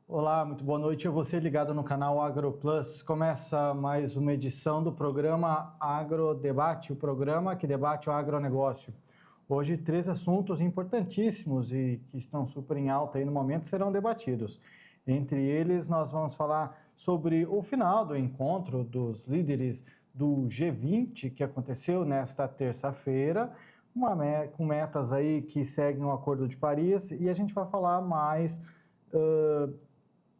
Olá, muito boa noite. Você ligado no canal AgroPlus. Começa mais uma edição do programa AgroDebate, o programa que debate o agronegócio. Hoje, 3 assuntos importantíssimos e que estão super em alta aí no momento serão debatidos. Entre eles, nós vamos falar sobre o final do encontro dos líderes do G20, que aconteceu nesta terça-feira, com metas aí que seguem o Acordo de Paris, e a gente vai falar mais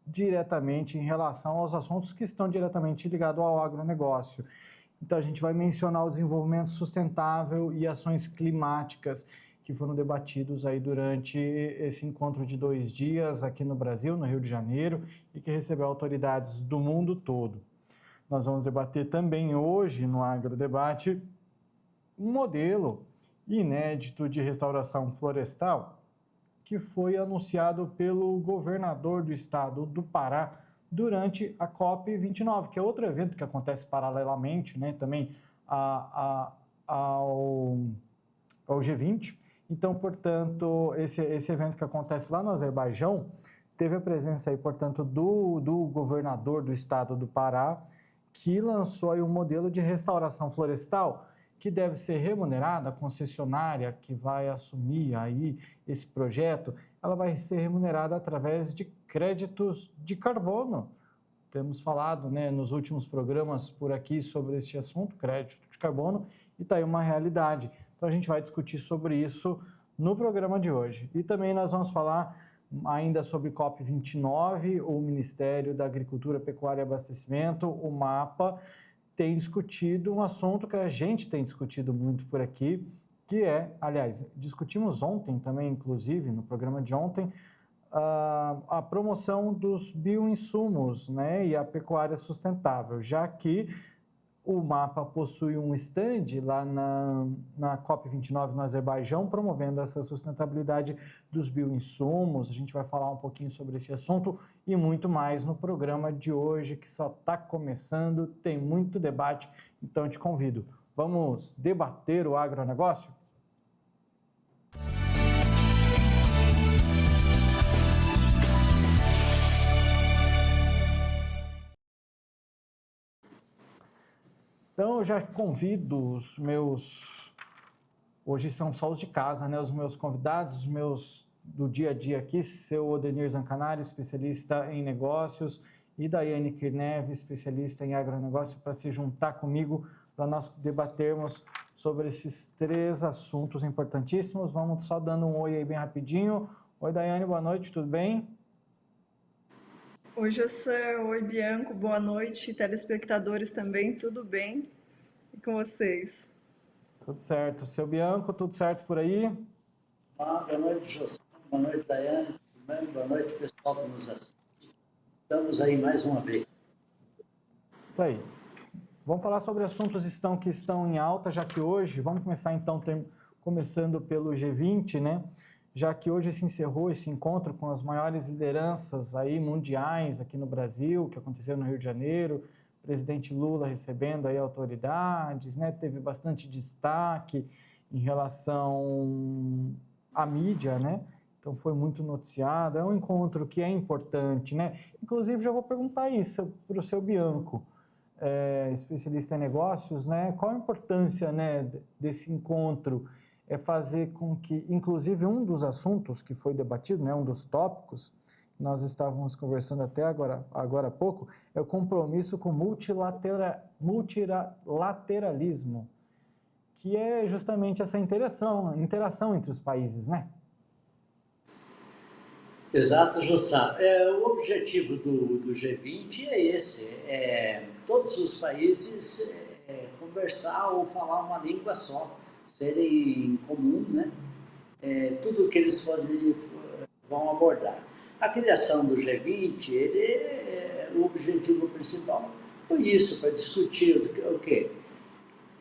diretamente em relação aos assuntos que estão diretamente ligados ao agronegócio. Então, a gente vai mencionar o desenvolvimento sustentável e ações climáticas que foram debatidos aí durante esse encontro de 2 dias aqui no Brasil, no Rio de Janeiro, e que recebeu autoridades do mundo todo. Nós vamos debater também hoje no AgroDebate um modelo inédito de restauração florestal que foi anunciado pelo governador do estado do Pará durante a COP29, que é outro evento que acontece paralelamente, né, também ao G20. Então, portanto, esse evento que acontece lá no Azerbaijão teve a presença aí, portanto, do governador do estado do Pará, que lançou aí um modelo de restauração florestal que deve ser remunerada. A concessionária que vai assumir aí esse projeto, ela vai ser remunerada através de créditos de carbono. Temos falado, né, nos últimos programas por aqui sobre este assunto, crédito de carbono, e está aí uma realidade. Então a gente vai discutir sobre isso no programa de hoje. E também nós vamos falar ainda sobre COP29, o Ministério da Agricultura, Pecuária e Abastecimento, o MAPA, tem discutido um assunto que a gente tem discutido muito por aqui, que é, aliás, discutimos ontem também, inclusive, no programa de ontem, a promoção dos bioinsumos, né, e a pecuária sustentável, já que o MAPA possui um stand lá na COP29 no Azerbaijão, promovendo essa sustentabilidade dos bioinsumos. A gente vai falar um pouquinho sobre esse assunto e muito mais no programa de hoje, que só está começando, tem muito debate, então eu te convido. Vamos debater o agronegócio? Então, eu já convido os meus... Hoje são só os de casa, né? Os meus convidados, os meus do dia a dia aqui, seu Odenir Zancanari, especialista em negócios, e Daiane Kirnev, especialista em agronegócio, para se juntar comigo, para nós debatermos sobre esses 3 assuntos importantíssimos. Vamos só dando um oi aí bem rapidinho. Oi, Daiane, boa noite, tudo bem? Oi, José. Oi, Bianco. Boa noite. Telespectadores também, tudo bem? E com vocês? Tudo certo. Seu Bianco, tudo certo por aí? Boa noite, José. Boa noite, Daiane. Tudo bem? Boa noite, pessoal que nos assiste. Estamos aí mais uma vez. Isso aí. Vamos falar sobre assuntos que estão em alta, já que hoje, vamos começar então começando pelo G20, né? Já que hoje se encerrou esse encontro com as maiores lideranças aí mundiais aqui no Brasil, que aconteceu no Rio de Janeiro, o presidente Lula recebendo aí autoridades, né? Teve bastante destaque em relação à mídia, né? Então foi muito noticiado, é um encontro que é importante, né? Inclusive já vou perguntar isso para o seu Bianco, especialista em negócios, né? Qual a importância, né, desse encontro? É fazer com que, inclusive, um dos assuntos que foi debatido, né, um dos tópicos, nós estávamos conversando até agora há pouco, é o compromisso com multilateralismo, que é justamente essa interação entre os países, né? Exato, José. O objetivo do G20 é esse, todos os países conversar ou falar uma língua só, serem em comum, né? Tudo o que eles vão abordar. A criação do G20, o objetivo principal foi isso, para discutir o quê?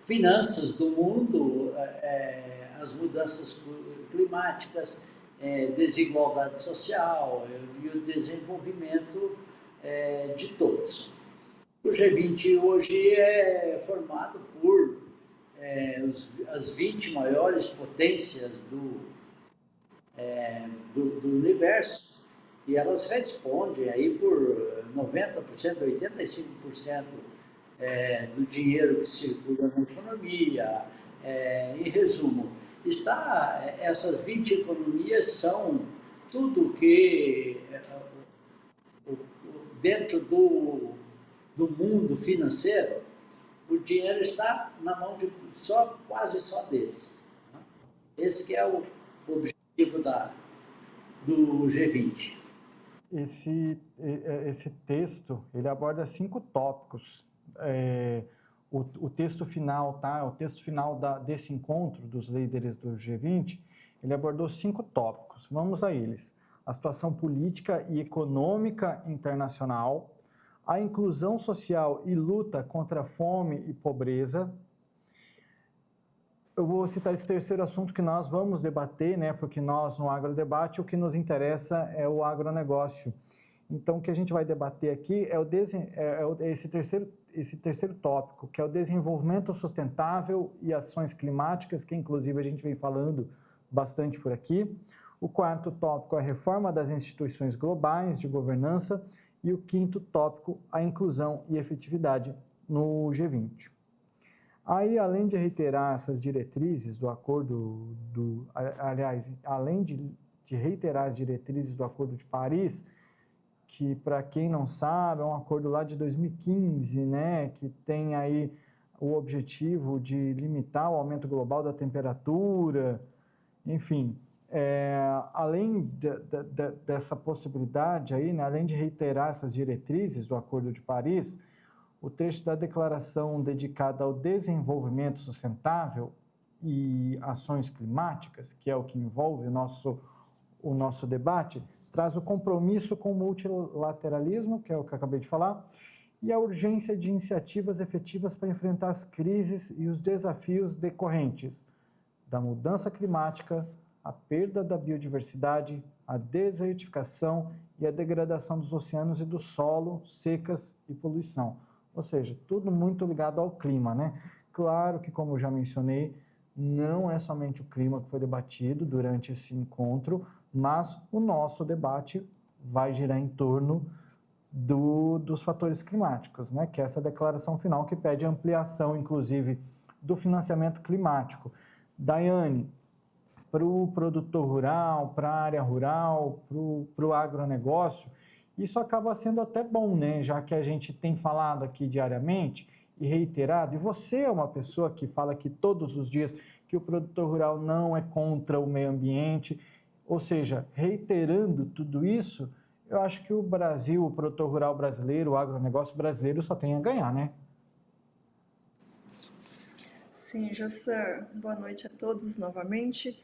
Finanças do mundo, as mudanças climáticas, desigualdade social e o desenvolvimento de todos. O G20 hoje é formado por as 20 maiores potências do universo e elas respondem aí por 90%, 85% do dinheiro que circula na economia. Em resumo, essas 20 economias são tudo que dentro do mundo financeiro, o dinheiro está na mão de quase só deles. Esse que é o objetivo do G20. Esse texto, ele aborda 5 tópicos. O texto final, tá? O texto final desse encontro dos líderes do G20, ele abordou 5 tópicos. Vamos a eles. A situação política e econômica internacional, a inclusão social e luta contra a fome e pobreza. Eu vou citar esse terceiro assunto que nós vamos debater, né? Porque nós, no Agrodebate, o que nos interessa é o agronegócio. Então, o que a gente vai debater aqui é esse terceiro tópico, que é o desenvolvimento sustentável e ações climáticas, que inclusive a gente vem falando bastante por aqui. O quarto tópico é a reforma das instituições globais de governança. E o quinto tópico, a inclusão e efetividade no G20. Aí, além de reiterar essas diretrizes do acordo, além de reiterar as diretrizes do Acordo de Paris, que, para quem não sabe, é um acordo lá de 2015, né, que tem aí o objetivo de limitar o aumento global da temperatura, enfim. Além dessa possibilidade aí, né, além de reiterar essas diretrizes do Acordo de Paris, o texto da declaração dedicada ao desenvolvimento sustentável e ações climáticas, que é o que envolve o nosso debate, traz o compromisso com o multilateralismo, que é o que eu acabei de falar, e a urgência de iniciativas efetivas para enfrentar as crises e os desafios decorrentes da mudança climática, a perda da biodiversidade, a desertificação e a degradação dos oceanos e do solo, secas e poluição. Ou seja, tudo muito ligado ao clima, né? Claro que, como eu já mencionei, não é somente o clima que foi debatido durante esse encontro, mas o nosso debate vai girar em torno dos fatores climáticos, né? Que é essa declaração final que pede ampliação, inclusive, do financiamento climático. Daiane, para o produtor rural, para a área rural, para o agronegócio, isso acaba sendo até bom, né? Já que a gente tem falado aqui diariamente e reiterado, e você é uma pessoa que fala aqui todos os dias que o produtor rural não é contra o meio ambiente, ou seja, reiterando tudo isso, eu acho que o Brasil, o produtor rural brasileiro, o agronegócio brasileiro só tem a ganhar, né? Sim, Jossé, boa noite a todos novamente.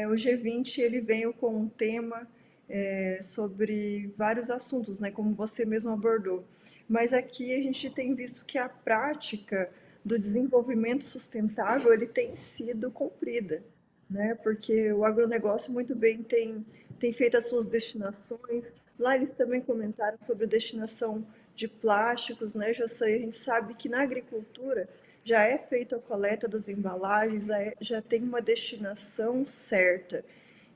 O G20 ele veio com um tema sobre vários assuntos, né, como você mesmo abordou. Mas aqui a gente tem visto que a prática do desenvolvimento sustentável ele tem sido cumprida, né? Porque o agronegócio muito bem tem feito as suas destinações. Lá eles também comentaram sobre a destinação de plásticos, né, Jossé? A gente sabe que na agricultura já é feita a coleta das embalagens, já tem uma destinação certa.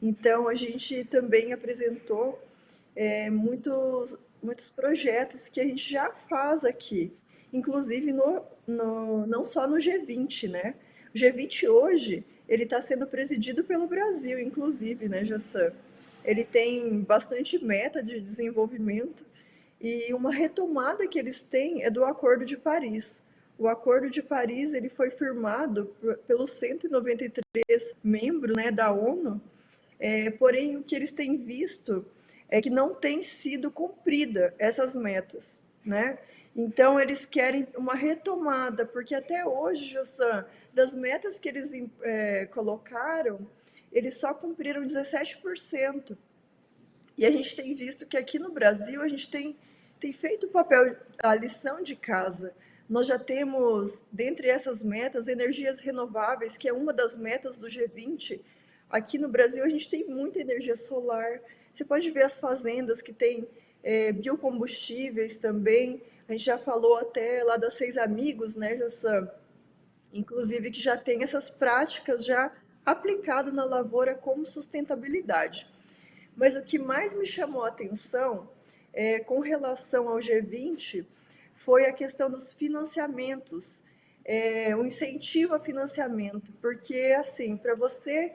Então, a gente também apresentou muitos projetos que a gente já faz aqui, inclusive não só no G20, né? O G20 hoje, ele está sendo presidido pelo Brasil, inclusive, né, Jassan? Ele tem bastante meta de desenvolvimento e uma retomada que eles têm é do Acordo de Paris. O Acordo de Paris ele foi firmado pelos 193 membros, né, da ONU, porém o que eles têm visto é que não tem sido cumprida essas metas, né? Então eles querem uma retomada, porque até hoje, Jossan, das metas que eles colocaram, eles só cumpriram 17%. E a gente tem visto que aqui no Brasil a gente tem feito o papel, a lição de casa. Nós já temos, dentre essas metas, energias renováveis, que é uma das metas do G20. Aqui no Brasil a gente tem muita energia solar. Você pode ver as fazendas que têm biocombustíveis também. A gente já falou até lá das Seis Amigos, né, Jassan? Inclusive que já tem essas práticas já aplicadas na lavoura como sustentabilidade. Mas o que mais me chamou a atenção com relação ao G20 foi a questão dos financiamentos, o incentivo a financiamento, porque assim, para você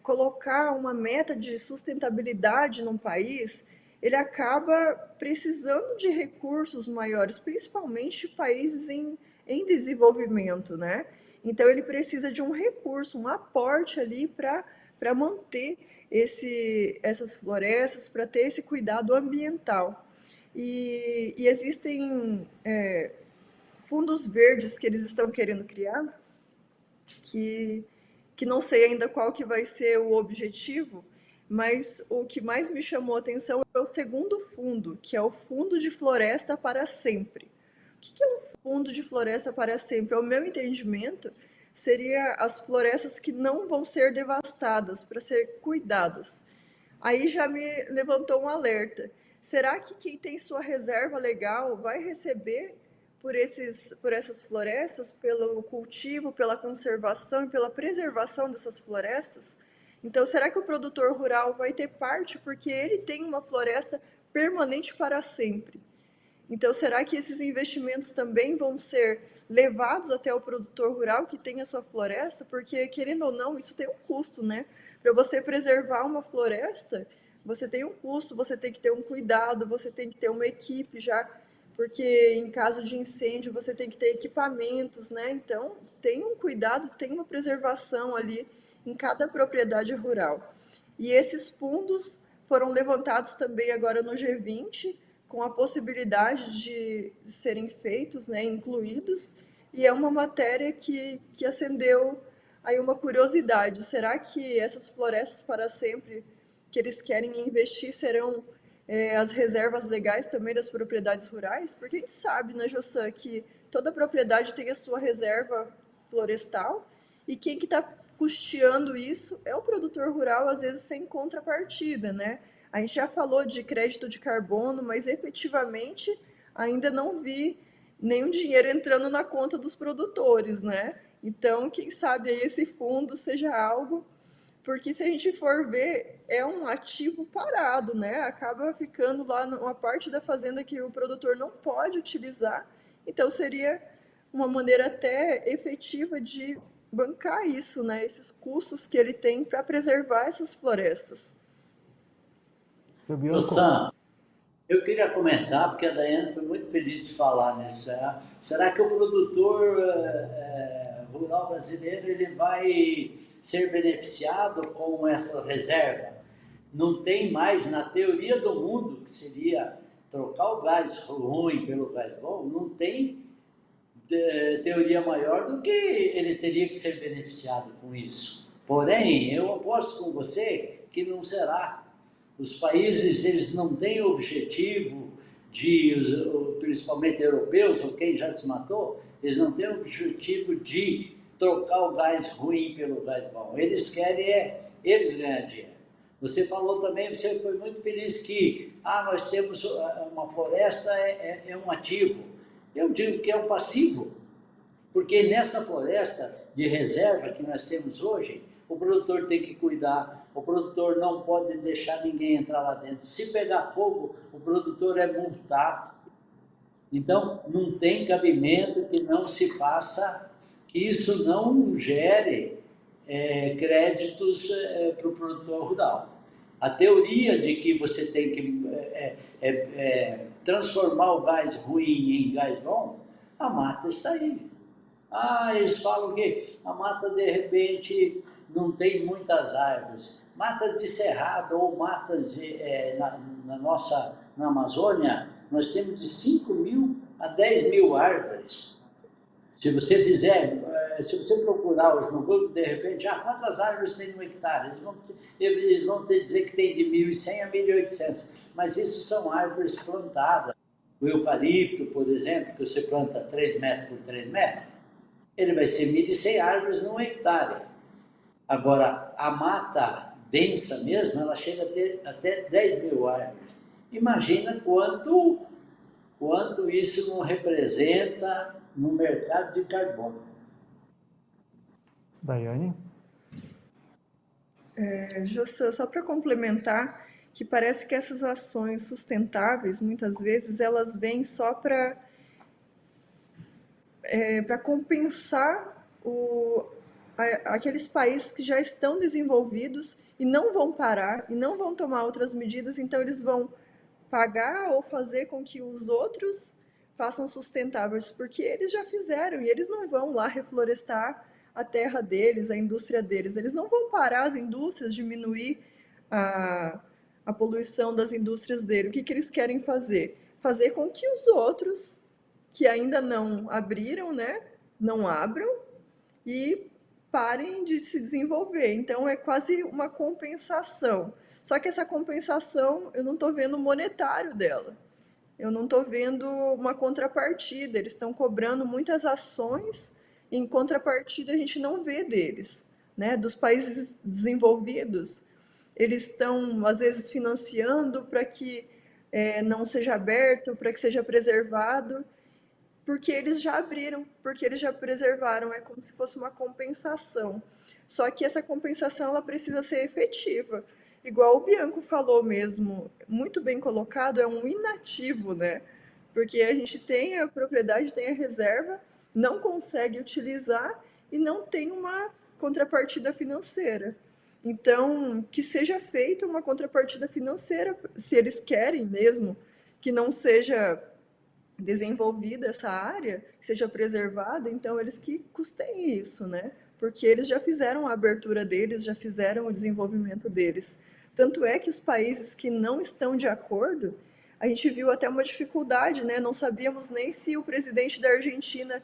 colocar uma meta de sustentabilidade num país, ele acaba precisando de recursos maiores, principalmente países em desenvolvimento, né? Então ele precisa de um recurso, um aporte ali para manter essas florestas, para ter esse cuidado ambiental. E existem fundos verdes que eles estão querendo criar, que, que não sei ainda qual que vai ser o objetivo, mas o que mais me chamou a atenção é o segundo fundo, que é o Fundo de Floresta para Sempre. O que é um fundo de floresta para sempre? Ao meu entendimento, seria as florestas que não vão ser devastadas, para ser cuidadas. Aí já me levantou um alerta. Será que quem tem sua reserva legal vai receber por essas florestas, pelo cultivo, pela conservação e pela preservação dessas florestas? Então, será que o produtor rural vai ter parte porque ele tem uma floresta permanente para sempre? Então, será que esses investimentos também vão ser levados até o produtor rural que tem a sua floresta? Porque, querendo ou não, isso tem um custo, né? Para você preservar uma floresta, você tem um custo, você tem que ter um cuidado, você tem que ter uma equipe já, porque em caso de incêndio você tem que ter equipamentos, né? Então, tem um cuidado, tem uma preservação ali em cada propriedade rural. E esses fundos foram levantados também agora no G20, com a possibilidade de serem feitos, né, incluídos, e é uma matéria que acendeu aí uma curiosidade. Será que essas florestas para sempre que eles querem investir serão as reservas legais também das propriedades rurais? Porque a gente sabe, né, Jossan, que toda propriedade tem a sua reserva florestal, e quem que está custeando isso é o produtor rural, às vezes sem contrapartida, né? A gente já falou de crédito de carbono, mas efetivamente ainda não vi nenhum dinheiro entrando na conta dos produtores, né? Então, quem sabe aí esse fundo seja algo, porque se a gente for ver, é um ativo parado, né? Acaba ficando lá uma parte da fazenda que o produtor não pode utilizar. Então, seria uma maneira até efetiva de bancar isso, né? Esses custos que ele tem para preservar essas florestas. Seu Bianco, Sam, eu queria comentar, porque a Daiane foi muito feliz de falar nisso. Será que o produtor rural brasileiro ele vai ser beneficiado com essa reserva? Não tem mais, na teoria do mundo, que seria trocar o gás ruim pelo gás bom, não tem teoria maior do que ele teria que ser beneficiado com isso. Porém, eu aposto com você que não será. Os países eles não têm o objetivo de, principalmente europeus, ou quem já se matou, eles não têm o objetivo de trocar o gás ruim pelo gás bom. Eles querem eles ganhar dinheiro. Você falou também, você foi muito feliz que nós temos uma floresta, é um ativo. Eu digo que é um passivo, porque nessa floresta de reserva que nós temos hoje, o produtor tem que cuidar, o produtor não pode deixar ninguém entrar lá dentro. Se pegar fogo, o produtor é multado. Então, não tem cabimento que não se faça, que isso não gere créditos para o produtor rural. A teoria de que você tem que transformar o gás ruim em gás bom, a mata está aí. Eles falam que a mata, de repente, não tem muitas árvores. Matas de cerrado ou matas na Amazônia, nós temos de 5.000 a 10.000 árvores. Se você procurar hoje no Google, de repente, quantas árvores tem no hectare? Eles vão te dizer que tem de 1.100 a 1.800, mas isso são árvores plantadas. O eucalipto, por exemplo, que você planta 3 metros por 3 metros, ele vai ser 1.100 árvores num hectare. Agora, a mata densa mesmo, ela chega a ter até 10.000 árvores. Imagina quanto isso não representa no mercado de carbono. Daiane? Jossã, só para complementar, que parece que essas ações sustentáveis, muitas vezes, elas vêm só para compensar aqueles países que já estão desenvolvidos e não vão parar e não vão tomar outras medidas, então eles vão pagar ou fazer com que os outros façam sustentáveis, porque eles já fizeram e eles não vão lá reflorestar a terra deles, a indústria deles. Eles não vão parar as indústrias, diminuir a, a poluição das indústrias dele. O que, que eles querem fazer? Fazer com que os outros, que ainda não abriram, né, não abram e parem de se desenvolver. Então é quase uma compensação. Só que essa compensação eu não estou vendo o monetário dela. Eu não estou vendo uma contrapartida. Eles estão cobrando muitas ações, e em contrapartida a gente não vê deles, né? Dos países desenvolvidos, eles estão às vezes financiando para que não seja aberto, para que seja preservado, porque eles já abriram, porque eles já preservaram, é como se fosse uma compensação. Só que essa compensação ela precisa ser efetiva. Igual o Bianco falou mesmo, muito bem colocado, é um inativo, né? Porque a gente tem a propriedade, tem a reserva, não consegue utilizar e não tem uma contrapartida financeira. Então, que seja feita uma contrapartida financeira, se eles querem mesmo que não seja desenvolvida essa área, que seja preservada, então eles que custeiem isso, né? Porque eles já fizeram a abertura deles, já fizeram o desenvolvimento deles. Tanto é que os países que não estão de acordo, a gente viu até uma dificuldade, né? Não sabíamos nem se o presidente da Argentina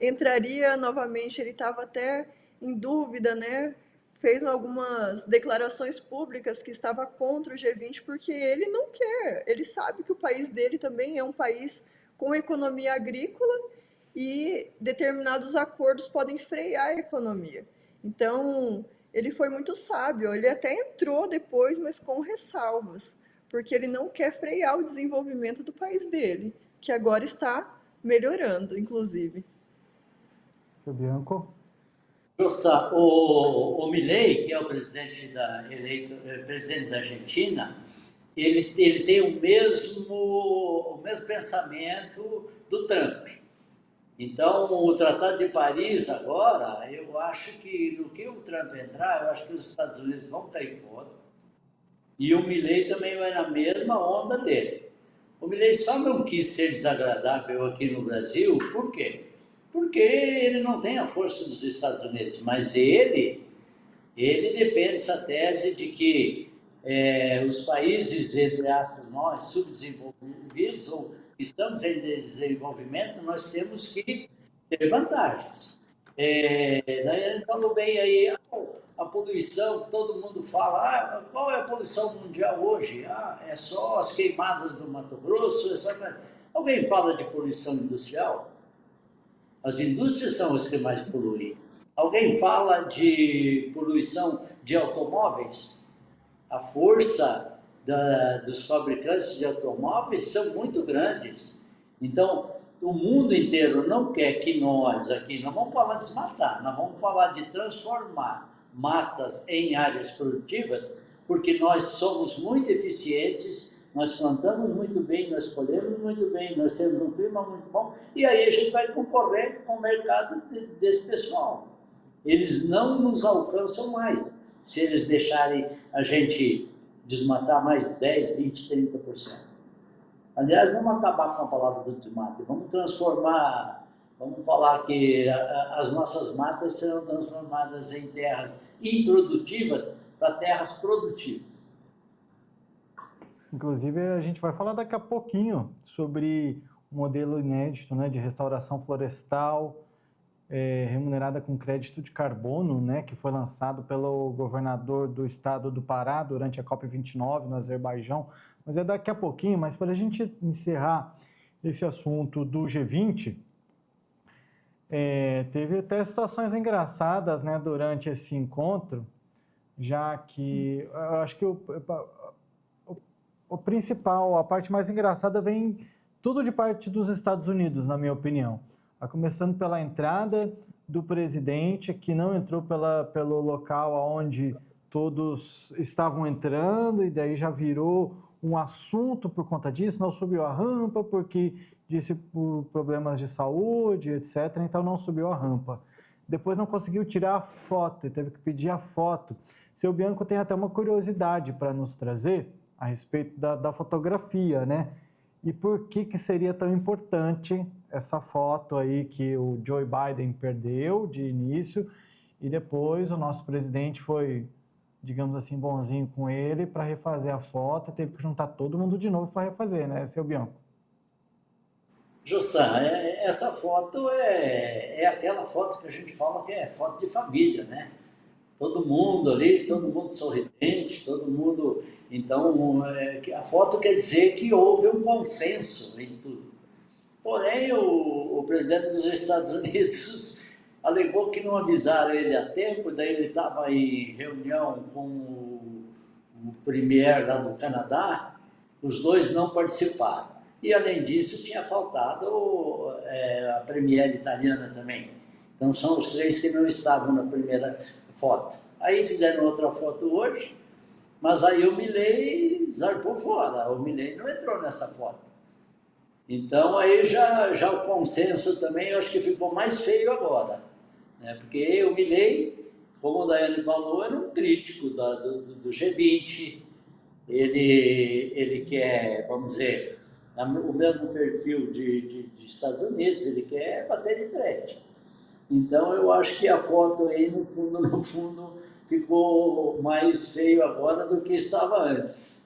entraria novamente, ele estava até em dúvida, né? Fez algumas declarações públicas que estava contra o G20 porque ele não quer, ele sabe que o país dele também é um país com economia agrícola e determinados acordos podem frear a economia. Então, ele foi muito sábio, ele até entrou depois, mas com ressalvas, porque ele não quer frear o desenvolvimento do país dele, que agora está melhorando, inclusive. Seu Bianco? Justa, o Milei, que é o presidente da Argentina, ele tem o mesmo pensamento do Trump. Então, o Tratado de Paris agora, eu acho que no que o Trump entrar, eu acho que os Estados Unidos vão cair fora. E o Milei também vai na mesma onda dele. O Milei só não quis ser desagradável aqui no Brasil, por quê? Porque ele não tem a força dos Estados Unidos, mas ele defende essa tese de que os países, entre aspas, nós, subdesenvolvidos ou estamos em desenvolvimento, nós temos que ter vantagens. Daí ele falou bem aí, a poluição que todo mundo fala, qual é a poluição mundial hoje? É só as queimadas do Mato Grosso? Alguém fala de poluição industrial? As indústrias são as que mais poluem. Alguém fala de poluição de automóveis? A força dos fabricantes de automóveis são muito grandes. Então, o mundo inteiro não quer que nós aqui, não vamos falar de desmatar, nós vamos falar de transformar matas em áreas produtivas, porque nós somos muito eficientes, nós plantamos muito bem, nós colhemos muito bem, nós temos um clima muito bom, e aí a gente vai concorrer com o mercado desse pessoal. Eles não nos alcançam mais, se eles deixarem a gente desmatar mais 10, 20, 30%. Aliás, vamos acabar com a palavra do desmate, vamos transformar, vamos falar que as nossas matas serão transformadas em terras improdutivas para terras produtivas. Inclusive, a gente vai falar daqui a pouquinho sobre um modelo inédito, né, de restauração florestal remunerada com crédito de carbono, né, que foi lançado pelo governador do estado do Pará durante a COP29 no Azerbaijão. Mas é daqui a pouquinho, mas para a gente encerrar esse assunto do G20, teve até situações engraçadas, né, durante esse encontro, já que eu acho que o principal, a parte mais engraçada vem tudo de parte dos Estados Unidos, na minha opinião. Começando pela entrada do presidente, que não entrou pelo local onde todos estavam entrando e daí já virou um assunto por conta disso, não subiu a rampa porque disse por problemas de saúde, etc., então não subiu a rampa. Depois não conseguiu tirar a foto e teve que pedir a foto. Seu Bianco tem até uma curiosidade para nos trazer a respeito da fotografia, né? E por que seria tão importante essa foto aí que o Joe Biden perdeu de início e depois o nosso presidente foi, digamos assim, bonzinho com ele para refazer a foto e teve que juntar todo mundo de novo para refazer, né, seu Bianco? Justa, essa foto é aquela foto que a gente fala que é foto de família, né? Todo mundo ali, todo mundo sorridente, todo mundo. Então, a foto quer dizer que houve um consenso em tudo. Porém, o presidente dos Estados Unidos alegou que não avisaram ele a tempo, daí ele estava em reunião com o premier lá do Canadá, os dois não participaram. E, além disso, tinha faltado a premier italiana também. Então, são os três que não estavam na primeira foto. Aí fizeram outra foto hoje, mas aí o Milei zarpou fora, o Milei não entrou nessa foto. Então, aí já o consenso também, eu acho que ficou mais feio agora, né? Porque o Milei, como o Daiane falou, era um crítico do G20, ele quer, vamos dizer, o mesmo perfil de Estados Unidos, ele quer bater de frente. Então, eu acho que a foto aí, no fundo, ficou mais feio agora do que estava antes.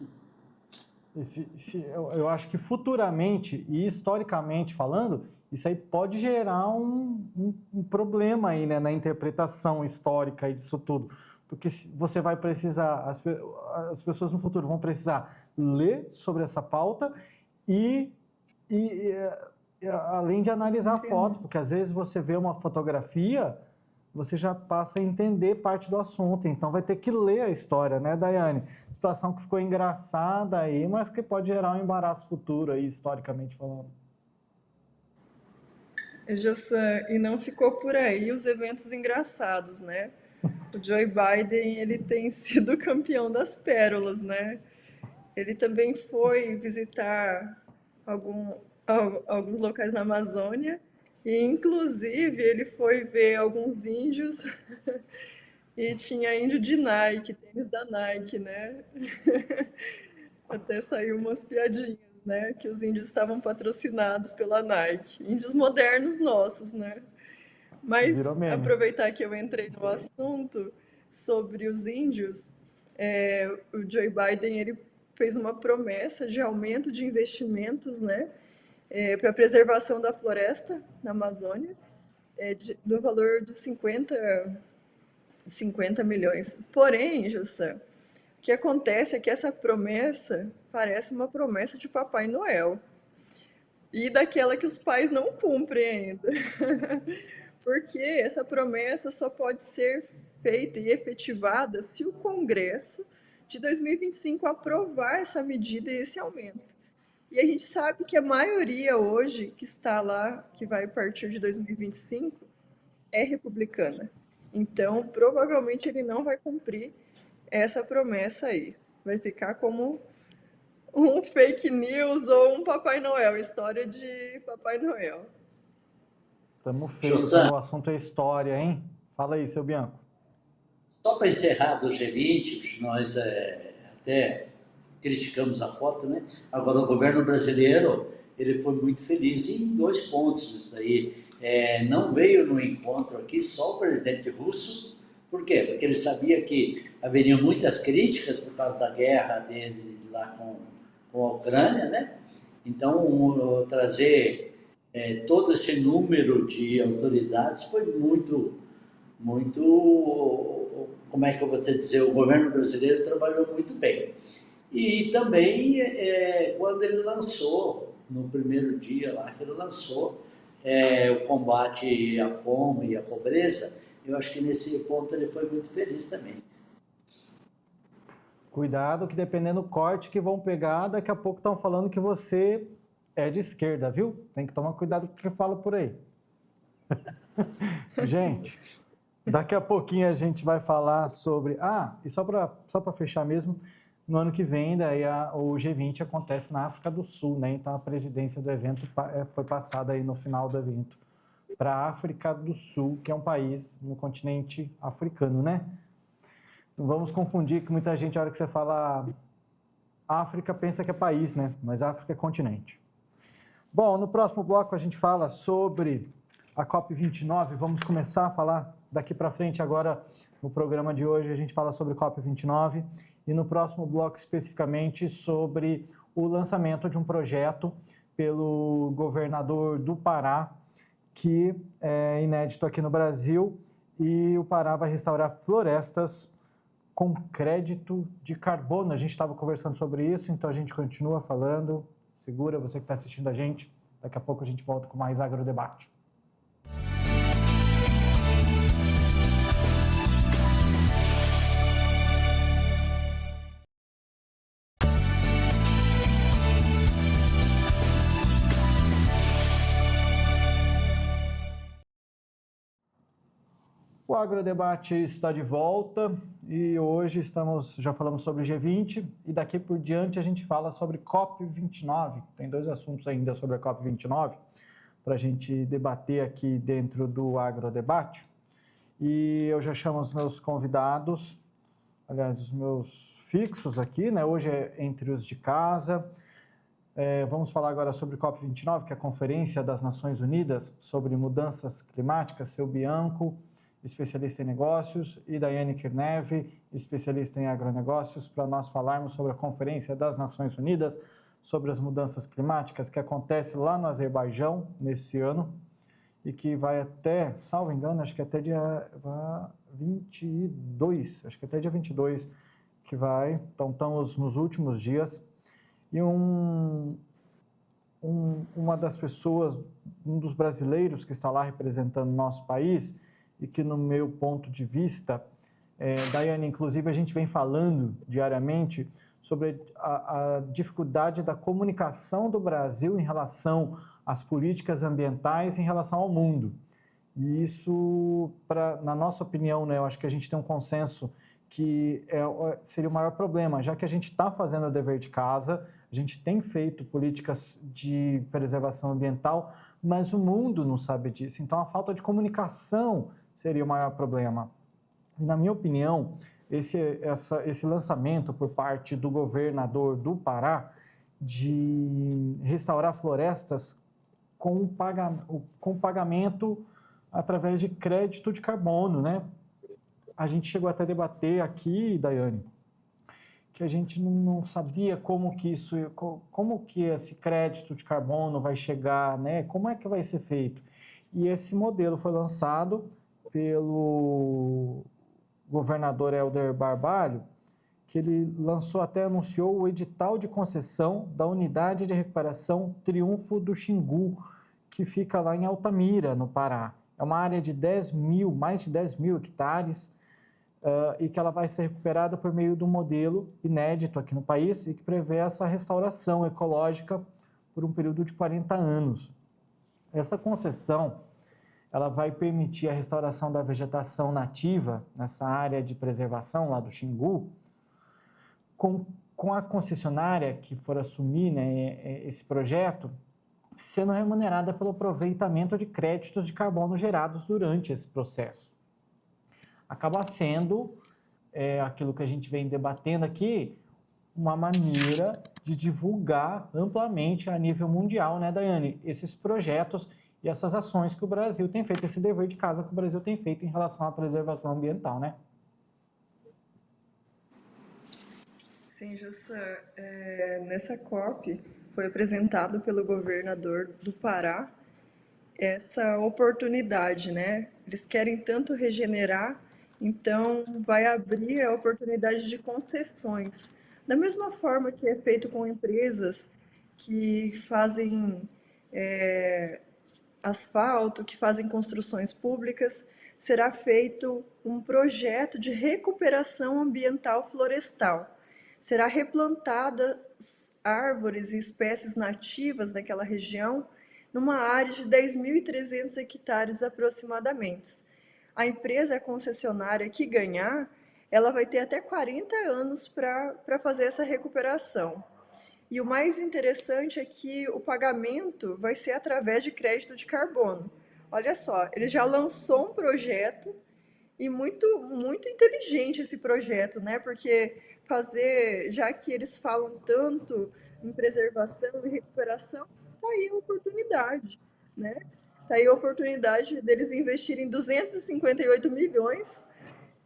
Eu acho que futuramente e historicamente falando, isso aí pode gerar um problema aí, né, na interpretação histórica disso tudo. Porque você vai precisar, as pessoas no futuro vão precisar ler sobre essa pauta e além de analisar a foto, porque às vezes você vê uma fotografia, você já passa a entender parte do assunto, então vai ter que ler a história, né, Daiane? Situação que ficou engraçada aí, mas que pode gerar um embaraço futuro aí, historicamente falando. Jussan, e não ficou por aí os eventos engraçados, né? O Joe Biden, ele tem sido campeão das pérolas, né? Ele também foi visitar alguns locais na Amazônia e, inclusive, ele foi ver alguns índios e tinha índio de Nike, tênis da Nike, né? Até saiu umas piadinhas, né? Que os índios estavam patrocinados pela Nike. Índios modernos nossos, né? Mas Virou meme. aproveitar que eu entrei no assunto sobre os índios, o Joe Biden ele fez uma promessa de aumento de investimentos, né, para a preservação da floresta na Amazônia, do valor de 50 milhões. Porém, Jussan, o que acontece é que essa promessa parece uma promessa de Papai Noel e daquela que os pais não cumprem ainda. Porque essa promessa só pode ser feita e efetivada se o Congresso de 2025 aprovar essa medida e esse aumento. E a gente sabe que a maioria hoje que está lá, que vai partir de 2025, é republicana. Então, provavelmente ele não vai cumprir essa promessa aí. Vai ficar como um fake news ou um Papai Noel, história de Papai Noel. Tamo feio quando o assunto é história, hein? Fala aí, seu Bianco. Só para encerrar do G20, nós até criticamos a foto, né? Agora, o governo brasileiro, ele foi muito feliz em 2 pontos disso aí. Não veio no encontro aqui só o presidente russo. Por quê? Porque ele sabia que haveriam muitas críticas por causa da guerra dele lá com a Ucrânia, né? Então, trazer todo esse número de autoridades foi muito, como é que eu vou te dizer, o governo brasileiro trabalhou muito bem. E também, quando ele lançou, no primeiro dia lá que ele lançou, o combate à fome e à pobreza, eu acho que nesse ponto ele foi muito feliz também. Cuidado que dependendo do corte que vão pegar, daqui a pouco estão falando que você é de esquerda, viu? Tem que tomar cuidado com o que fala por aí. Gente, Daqui a pouquinho a gente vai falar sobre... e só para fechar mesmo, no ano que vem, daí o G20 acontece na África do Sul, né? Então a presidência do evento foi passada aí no final do evento para a África do Sul, que é um país no continente africano, né? Não vamos confundir que muita gente, na hora que você fala África, pensa que é país, né? Mas África é continente. Bom, no próximo bloco a gente fala sobre a COP29. Vamos começar a falar daqui para frente agora no programa de hoje. A gente fala sobre COP29 e no próximo bloco especificamente sobre o lançamento de um projeto pelo governador do Pará, que é inédito aqui no Brasil, e o Pará vai restaurar florestas com crédito de carbono. A gente estava conversando sobre isso, então a gente continua falando. Segura, você que está assistindo a gente. Daqui a pouco a gente volta com mais Agrodebate. O Agrodebate está de volta e hoje já falamos sobre G20 e daqui por diante a gente fala sobre COP29. Tem 2 assuntos ainda sobre a COP29 para a gente debater aqui dentro do Agrodebate. E eu já chamo os meus convidados, aliás, os meus fixos aqui, né? Hoje é entre os de casa. Vamos falar agora sobre COP29, que é a Conferência das Nações Unidas sobre Mudanças Climáticas, Seu Bianco, especialista em negócios, e Daiane Kirnev, especialista em agronegócios, para nós falarmos sobre a Conferência das Nações Unidas sobre as Mudanças Climáticas, que acontece lá no Azerbaijão, nesse ano, e que vai até, salvo engano, acho que até dia 22, acho que até dia 22 que vai, então estamos nos últimos dias, e uma das pessoas, um dos brasileiros que está lá representando o nosso país, e que no meu ponto de vista, Daiane, inclusive a gente vem falando diariamente sobre a dificuldade da comunicação do Brasil em relação às políticas ambientais em relação ao mundo. E isso, na nossa opinião, né, eu acho que a gente tem um consenso que seria o maior problema, já que a gente está fazendo o dever de casa, a gente tem feito políticas de preservação ambiental, mas o mundo não sabe disso. Então, a falta de comunicação seria o maior problema. E, na minha opinião, esse lançamento por parte do governador do Pará de restaurar florestas com pagamento através de crédito de carbono, né? A gente chegou até a debater aqui, Daiane, que a gente não sabia como que esse crédito de carbono vai chegar, né? Como é que vai ser feito? E esse modelo foi lançado pelo governador Helder Barbalho, que ele anunciou o edital de concessão da unidade de recuperação Triunfo do Xingu, que fica lá em Altamira, no Pará. É uma área de mais de 10 mil hectares, e que ela vai ser recuperada por meio de um modelo inédito aqui no país e que prevê essa restauração ecológica por um período de 40 anos. Essa concessão ela vai permitir a restauração da vegetação nativa nessa área de preservação lá do Xingu, com a concessionária que for assumir, né, esse projeto, sendo remunerada pelo aproveitamento de créditos de carbono gerados durante esse processo. Acaba sendo, aquilo que a gente vem debatendo aqui, uma maneira de divulgar amplamente a nível mundial, né, Daiane, esses projetos e essas ações que o Brasil tem feito, esse dever de casa que o Brasil tem feito em relação à preservação ambiental, né? Sim, Jussan, nessa COP foi apresentado pelo governador do Pará essa oportunidade, né? Eles querem tanto regenerar, então vai abrir a oportunidade de concessões. Da mesma forma que é feito com empresas que fazem asfalto, que fazem construções públicas, será feito um projeto de recuperação ambiental florestal. Será replantadas árvores e espécies nativas naquela região, numa área de 10.300 hectares aproximadamente. a empresa, a concessionária que ganhar, ela vai ter até 40 anos para fazer essa recuperação. E o mais interessante é que o pagamento vai ser através de crédito de carbono. Olha só, ele já lançou um projeto e muito inteligente esse projeto, né? Porque fazer, já que eles falam tanto em preservação e recuperação, tá aí a oportunidade, né? Tá aí a oportunidade deles investirem 258 milhões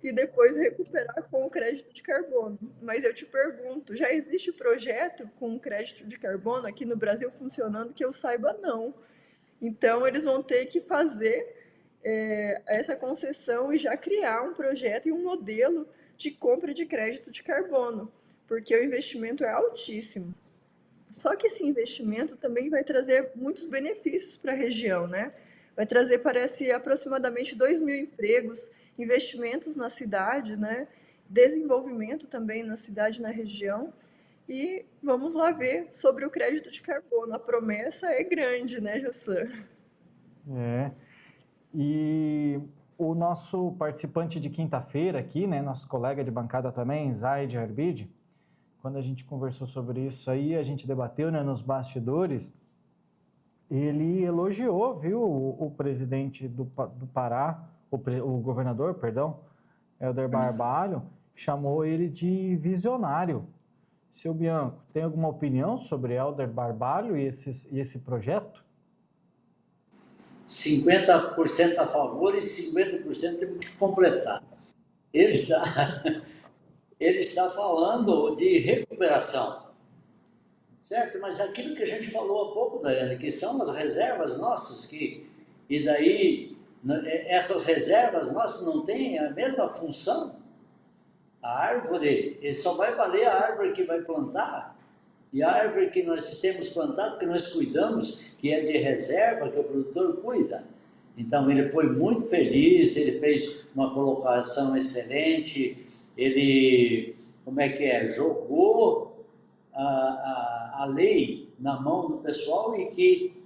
e depois recuperar com o crédito de carbono. Mas eu te pergunto, já existe projeto com crédito de carbono aqui no Brasil funcionando que eu saiba não. Então eles vão ter que fazer essa concessão e já criar um projeto e um modelo de compra de crédito de carbono, porque o investimento é altíssimo. Só que esse investimento também vai trazer muitos benefícios para a região, né? Vai trazer, parece, aproximadamente 2.000 empregos, investimentos na cidade, né? Desenvolvimento também na cidade, na região. E vamos lá ver sobre o crédito de carbono. A promessa é grande, né, Jossan? É. E o nosso participante de quinta-feira aqui, né, nosso colega de bancada também, Zaid Arbid, quando a gente conversou sobre isso aí, a gente debateu, né, nos bastidores, ele elogiou, viu, o presidente do Pará, o governador, perdão, Helder Barbalho, chamou ele de visionário. Seu Bianco, tem alguma opinião sobre Helder Barbalho e esse projeto? 50% a favor e 50% temos que completar. Ele está falando de recuperação, certo? Mas aquilo que a gente falou há pouco, Daiane, que são as reservas nossas, e daí essas reservas nossas não têm a mesma função. A árvore, ele só vai valer a árvore que vai plantar, e a árvore que nós temos plantado, que nós cuidamos, que é de reserva, que o produtor cuida. Então ele foi muito feliz, ele fez uma colocação excelente, ele, jogou a lei na mão do pessoal e que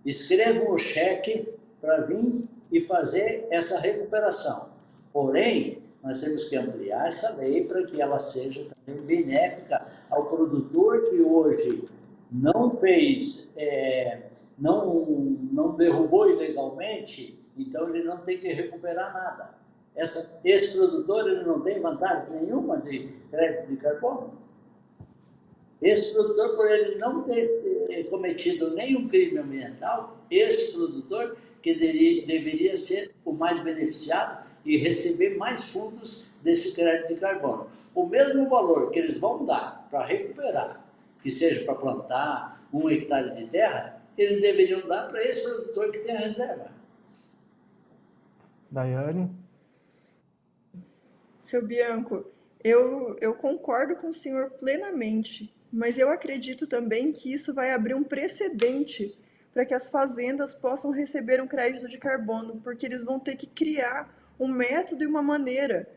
escrevam o cheque para vir e fazer essa recuperação. Porém, nós temos que ampliar essa lei para que ela seja também benéfica ao produtor que hoje não fez, não derrubou ilegalmente, então ele não tem que recuperar nada. Esse produtor ele não tem vantagem nenhuma de crédito de carbono. Esse produtor, por ele não ter cometido nenhum crime ambiental, esse produtor que deveria ser o mais beneficiado e receber mais fundos desse crédito de carbono. O mesmo valor que eles vão dar para recuperar, que seja para plantar 1 hectare de terra, eles deveriam dar para esse produtor que tem a reserva. Daiane? Seu Bianco, eu concordo com o senhor plenamente, mas eu acredito também que isso vai abrir um precedente para que as fazendas possam receber um crédito de carbono, porque eles vão ter que criar um método e uma maneira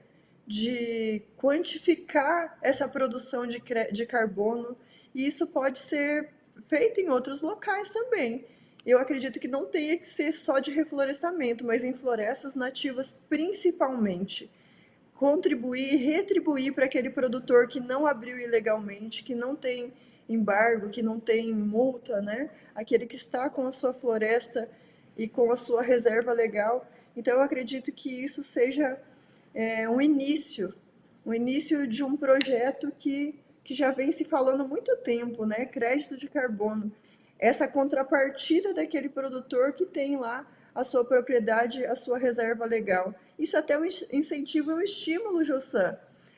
de quantificar essa produção de carbono, e isso pode ser feito em outros locais também. Eu acredito que não tenha que ser só de reflorestamento, mas em florestas nativas principalmente. Contribuir, retribuir para aquele produtor que não abriu ilegalmente, que não tem embargo, que não tem multa, né? Aquele que está com a sua floresta e com a sua reserva legal. Então, eu acredito que isso seja um início de um projeto que já vem se falando há muito tempo, né? Crédito de carbono. Essa contrapartida daquele produtor que tem lá a sua propriedade, a sua reserva legal. Isso até um incentivo e um estímulo, Jossan,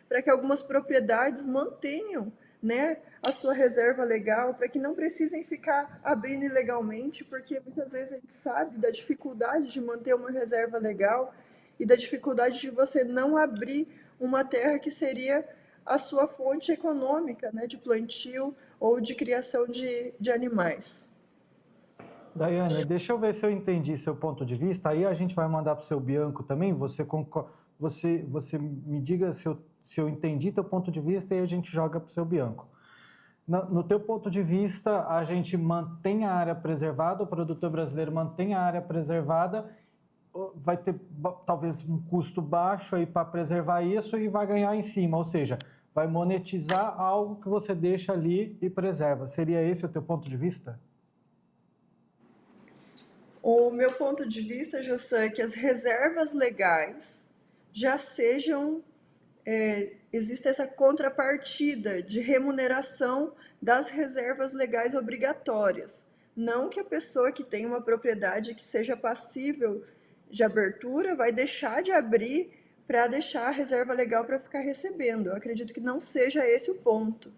para que algumas propriedades mantenham, né, a sua reserva legal, para que não precisem ficar abrindo ilegalmente, porque muitas vezes a gente sabe da dificuldade de manter uma reserva legal e da dificuldade de você não abrir uma terra que seria a sua fonte econômica, né, de plantio ou de criação de animais. Daiane, deixa eu ver se eu entendi seu ponto de vista. Aí a gente vai mandar para o seu Bianco também. Você me diga se eu entendi teu ponto de vista e a gente joga para o seu Bianco. No teu ponto de vista, a gente mantém a área preservada, o produtor brasileiro mantém a área preservada vai ter talvez um custo baixo aí para preservar isso e vai ganhar em cima, ou seja, vai monetizar algo que você deixa ali e preserva. Seria esse o teu ponto de vista? O meu ponto de vista, José, é que as reservas legais já sejam existe essa contrapartida de remuneração das reservas legais obrigatórias. Não que a pessoa que tem uma propriedade que seja passível de abertura vai deixar de abrir para deixar a reserva legal para ficar recebendo. Eu acredito que não seja esse o ponto.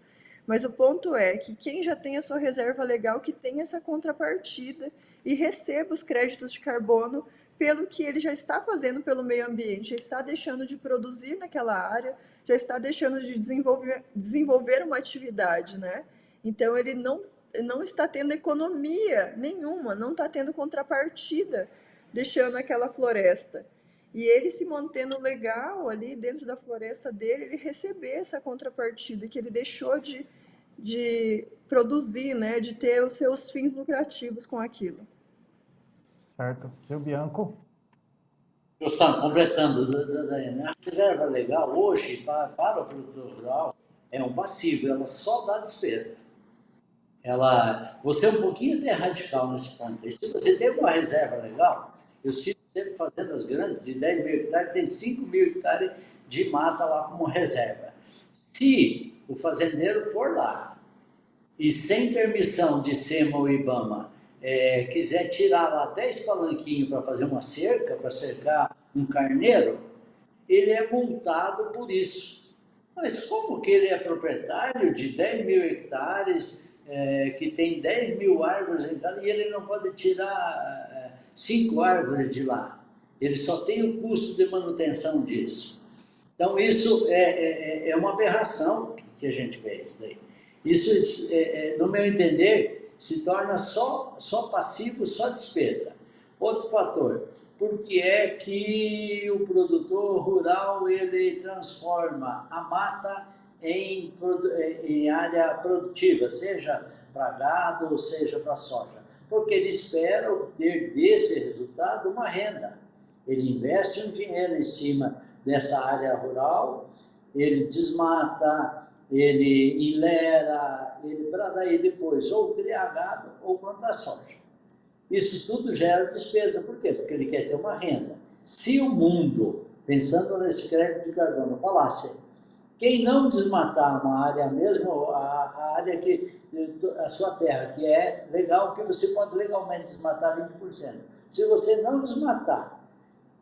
Mas o ponto é que quem já tem a sua reserva legal, que tem essa contrapartida e receba os créditos de carbono pelo que ele já está fazendo pelo meio ambiente, já está deixando de produzir naquela área, já está deixando de desenvolver uma atividade, né? Então ele não está tendo economia nenhuma, não está tendo contrapartida deixando aquela floresta. E ele se mantendo legal ali dentro da floresta dele, ele receber essa contrapartida que ele deixou de produzir, né? De ter os seus fins lucrativos com aquilo. Certo. Seu Bianco? Gustavo, completando, a reserva legal hoje, para o produtor rural, é um passivo, ela só dá despesa. Você é um pouquinho até radical nesse ponto. E se você tem uma reserva legal, eu estive sempre fazendas grandes, de 10 mil hectares, tem 5 mil hectares de mata lá como reserva. Se o fazendeiro for lá e sem permissão de SEMA ou IBAMA, quiser tirar lá 10 palanquinhos para fazer uma cerca, para cercar um carneiro, ele é multado por isso. Mas como que ele é proprietário de 10 mil hectares, que tem 10 mil árvores em casa, e ele não pode tirar 5 árvores de lá? Ele só tem o custo de manutenção disso. Então, isso é uma aberração que a gente vê isso daí. Isso, no meu entender, se torna só passivo, só despesa. Outro fator, por que é que o produtor rural ele transforma a mata em área produtiva, seja para gado ou seja para soja? Porque ele espera obter desse resultado uma renda. Ele investe um dinheiro em cima dessa área rural, ele desmata, ele enlera, para daí depois ou criar gado ou plantar soja. Isso tudo gera despesa. Por quê? Porque ele quer ter uma renda. Se o mundo, pensando nesse crédito de carbono, falasse, quem não desmatar uma área mesmo, a área a sua terra, que é legal, que você pode legalmente desmatar 20%. Se você não desmatar,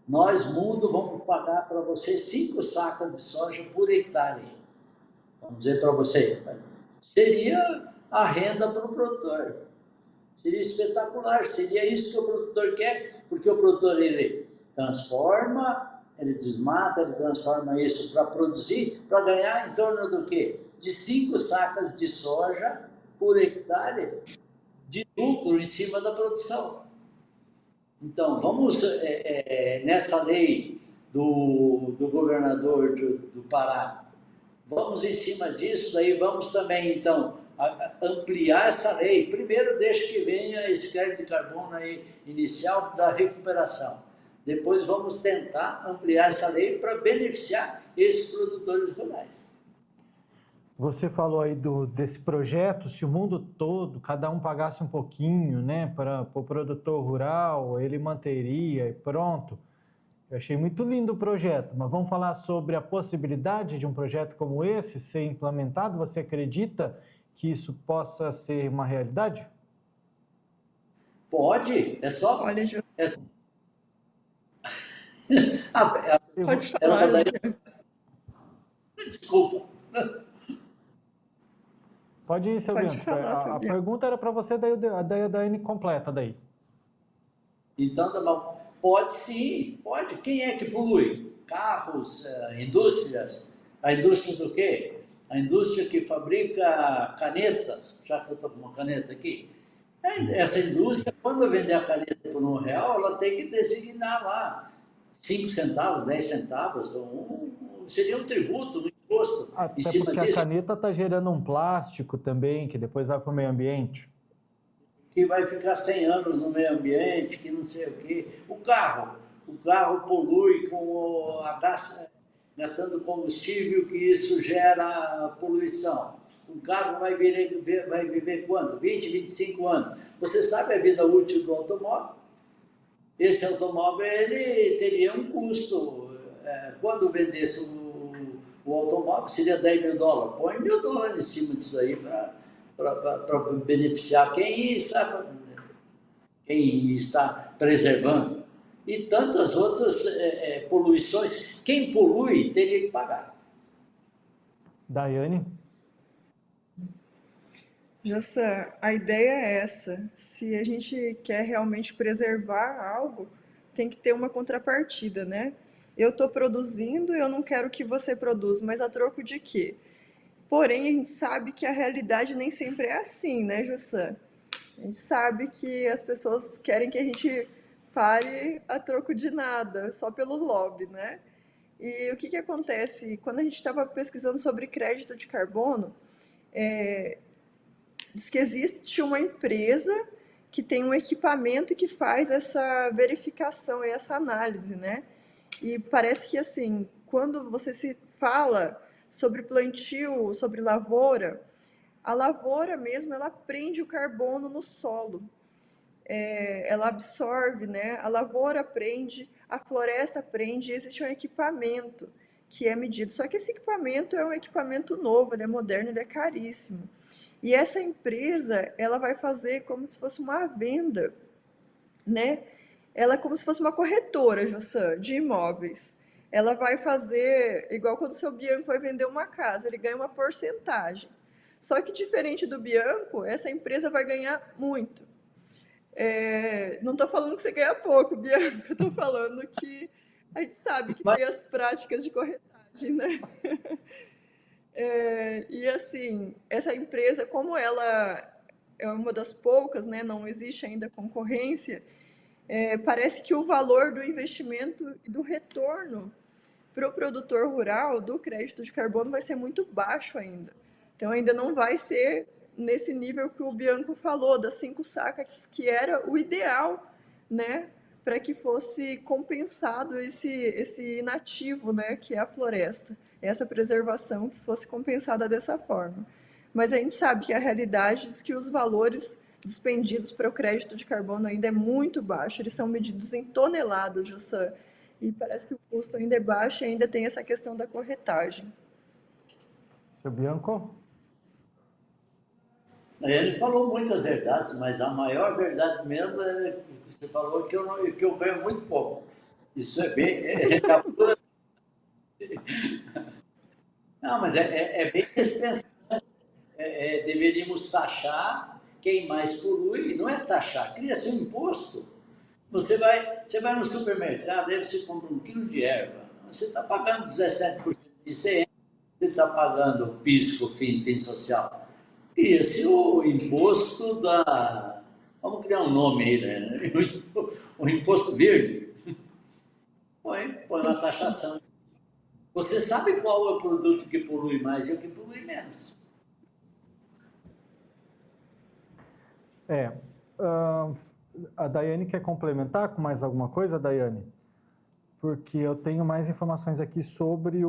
nós, mundo, vamos pagar para você 5 sacas de soja por hectare. Vamos dizer para você, seria a renda para o produtor. Seria espetacular, seria isso que o produtor quer, porque o produtor, ele transforma, ele desmata, ele transforma isso para produzir, para ganhar em torno do quê? De 5 sacas de soja por hectare de lucro em cima da produção. Então, vamos, nessa lei do governador do Pará, vamos em cima disso, daí vamos também, então, ampliar essa lei. Primeiro, deixa que venha esse crédito de carbono aí inicial da recuperação. Depois, vamos tentar ampliar essa lei para beneficiar esses produtores rurais. Você falou aí desse projeto, se o mundo todo, cada um pagasse um pouquinho, né, para o produtor rural, ele manteria e pronto. Eu achei muito lindo o projeto, mas vamos falar sobre a possibilidade de um projeto como esse ser implementado? Você acredita que isso possa ser uma realidade? Pode, é só... Olha, pode Era falar. Desculpa. Pode ir, seu Bianco. A pergunta era para você, daí a Daiane completa daí. Então, tá bom. Pode sim, pode. Quem é que polui? Carros, indústrias. A indústria do quê? A indústria que fabrica canetas, já que eu estou com uma caneta aqui. Essa indústria, quando vender a caneta por R$1, ela tem que designar lá 5 centavos, 10 centavos, seria um tributo, um imposto. Até porque a caneta está gerando um plástico também, que depois vai para o meio ambiente. Que vai ficar 100 anos no meio ambiente, que não sei o quê. O carro o carro polui gastando combustível, que isso gera poluição. O carro vai viver quanto? 20, 25 anos. Você sabe a vida útil do automóvel? Esse automóvel ele teria um custo. Quando vendesse o automóvel, seria 10 mil dólares. Põe $1.000 em cima disso aí para beneficiar quem está preservando. E tantas outras poluições. Quem polui teria que pagar. Daiane? Jassan, a ideia é essa. Se a gente quer realmente preservar algo, tem que ter uma contrapartida, né? Eu estou produzindo, eu não quero que você produza, mas a troco de quê? Porém, a gente sabe que a realidade nem sempre é assim, né, Jassan? A gente sabe que as pessoas querem que a gente pare a troco de nada, só pelo lobby, né? E o que que acontece? Quando a gente estava pesquisando sobre crédito de carbono, diz que existe uma empresa que tem um equipamento que faz essa verificação e essa análise, né? E parece que, assim, quando você se fala sobre plantio, sobre lavoura, a lavoura mesmo, ela prende o carbono no solo. Ela absorve, né? A lavoura prende, a floresta prende, e existe um equipamento que é medido. Só que esse equipamento é um equipamento novo, ele é moderno, ele é caríssimo. E essa empresa, ela vai fazer como se fosse uma venda, né? Ela é como se fosse uma corretora, Jossan, de imóveis. Ela vai fazer, igual quando o seu Bianco vai vender uma casa, ele ganha uma porcentagem. Só que diferente do Bianco, essa empresa vai ganhar muito. Não estou falando que você ganha pouco, Bianca, eu estou falando que a gente sabe que Mas tem as práticas de corretagem, né? E assim, essa empresa, como ela é uma das poucas, né, não existe ainda concorrência, parece que o valor do investimento e do retorno para o produtor rural do crédito de carbono vai ser muito baixo ainda. Então, ainda não vai ser nesse nível que o Bianco falou, das 5 sacas, que era o ideal, né, para que fosse compensado esse inativo, né, que é a floresta, essa preservação que fosse compensada dessa forma. Mas a gente sabe que a realidade é que os valores dispendidos para o crédito de carbono ainda é muito baixo, eles são medidos em toneladas, Jussan, e parece que o custo ainda é baixo e ainda tem essa questão da corretagem. Seu Bianco? ele falou muitas verdades, mas a maior verdade mesmo é que você falou que eu ganho muito pouco. Isso é bem. Não, mas é bem dispensado. Deveríamos taxar quem mais polui, não é taxar, cria-se um imposto. Você vai no supermercado, aí você compra 1 quilo de erva, você está pagando 17% de ICM, você está pagando PIS, COFINS, social. Cria-se o imposto da. Vamos criar um nome aí, né? O imposto verde. Põe uma taxação. Você sabe qual é o produto que polui mais e o que polui menos. A Daiane quer complementar com mais alguma coisa, Daiane? Porque eu tenho mais informações aqui sobre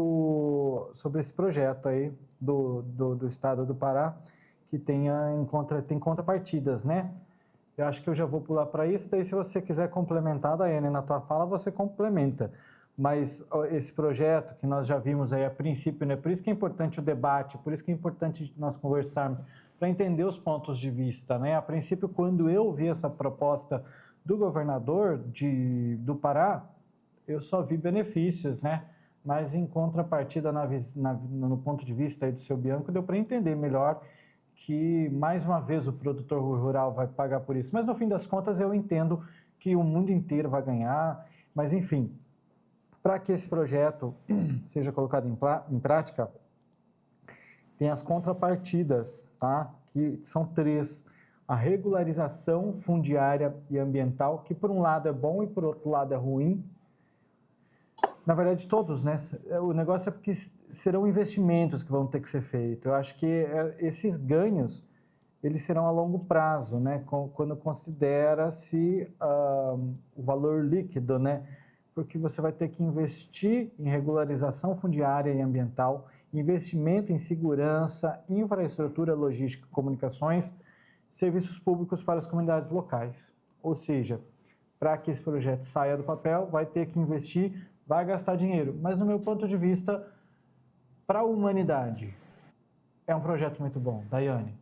esse projeto aí do estado do Pará, que tem contrapartidas, né? Eu acho que eu já vou pular para isso, daí se você quiser complementar, Daiane, na tua fala, você complementa. Mas esse projeto que nós já vimos aí a princípio, né? Por isso que é importante o debate, por isso que é importante nós conversarmos, para entender os pontos de vista, né? A princípio, quando eu vi essa proposta do governador do Pará, eu só vi benefícios, né? Mas em contrapartida, no ponto de vista aí do seu Bianco, deu para entender melhor que, mais uma vez, o produtor rural vai pagar por isso. Mas, no fim das contas, eu entendo que o mundo inteiro vai ganhar. Mas, enfim, para que esse projeto seja colocado em prática, tem as contrapartidas, tá? Que são 3. A regularização fundiária e ambiental, que por um lado é bom e por outro lado é ruim. Na verdade, todos, né? O negócio é porque serão investimentos que vão ter que ser feitos. Eu acho que esses ganhos, eles serão a longo prazo, né? Quando considera-se o valor líquido, né? porque você vai ter que investir em regularização fundiária e ambiental, investimento em segurança, infraestrutura, logística, comunicações, serviços públicos para as comunidades locais. Ou seja, para que esse projeto saia do papel, vai ter que investir, vai gastar dinheiro. Mas, no meu ponto de vista, para a humanidade, é um projeto muito bom. Daiane?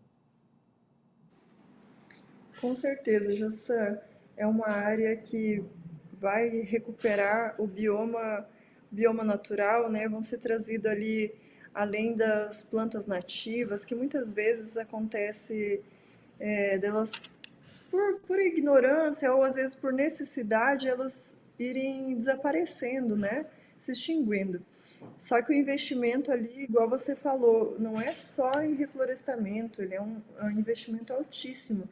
Com certeza, Jassan. É uma área que vai recuperar o bioma natural, né? Vão ser trazidos ali, além das plantas nativas, que muitas vezes acontece delas por ignorância ou às vezes por necessidade, elas irem desaparecendo, né? Se extinguindo. Só que o investimento ali, igual você falou, não é só em reflorestamento, ele é um investimento altíssimo.